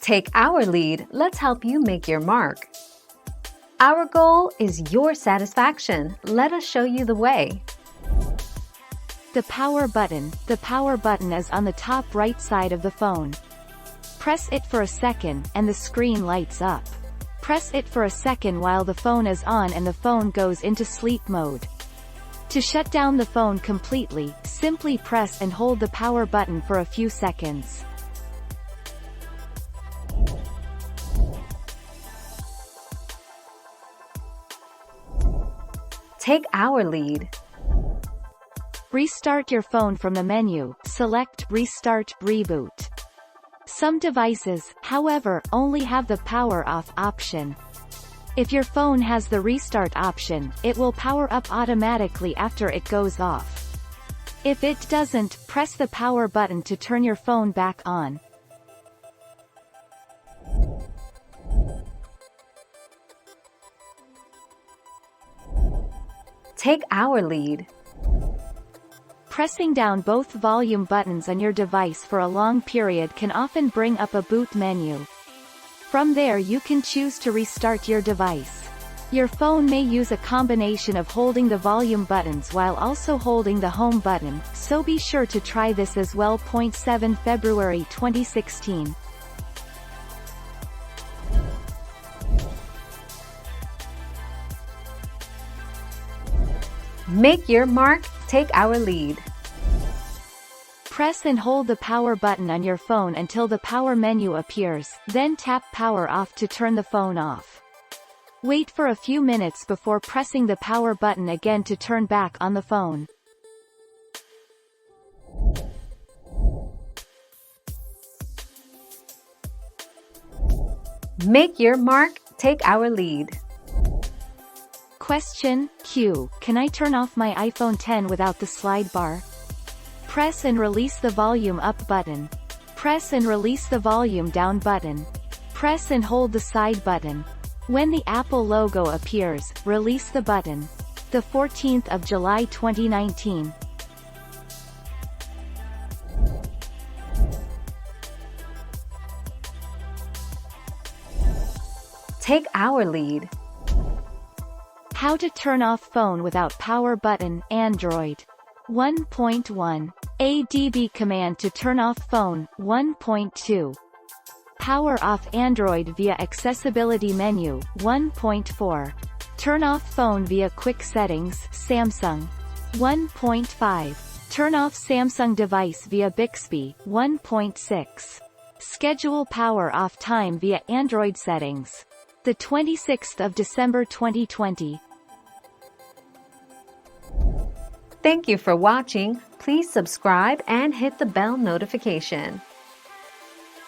Take our lead, let's help you make your mark. Our goal is your satisfaction. Let us show you the way. The power button. The power button is on the top right side of the phone. Press it for a second, and the screen lights up. Press it for a second while the phone is on and the phone goes into sleep mode. To shut down the phone completely, simply press and hold the power button for a few seconds. Take our lead. Restart your phone from the menu. Select Restart, Reboot. Some devices, however, only have the power off option. If your phone has the restart option, it will power up automatically after it goes off. If it doesn't, press the power button to turn your phone back on. Take our lead. Pressing down both volume buttons on your device for a long period can often bring up a boot menu. From there you can choose to restart your device. Your phone may use a combination of holding the volume buttons while also holding the home button, so be sure to try this as well. 7 February 2016. Make your mark, take our lead. Press and hold the power button on your phone until the power menu appears, then tap power off to turn the phone off. Wait for a few minutes before pressing the power button again to turn back on the phone. Make your mark, take our lead. Question Q. Can I turn off my iPhone X without the slide bar? Press and release the volume up button. Press and release the volume down button. Press and hold the side button. When the Apple logo appears, release the button. The 14th of July 2019. Take our lead. How to turn off phone without power button. Android 1.1. ADB command to turn off phone. 1.2. Power off Android via accessibility menu. 1.4. Turn off phone via quick settings. Samsung 1.5. Turn off Samsung device via Bixby. 1.6. Schedule power off time via Android settings. The 26th of December 2020. Thank you for watching. Please subscribe and hit the bell notification.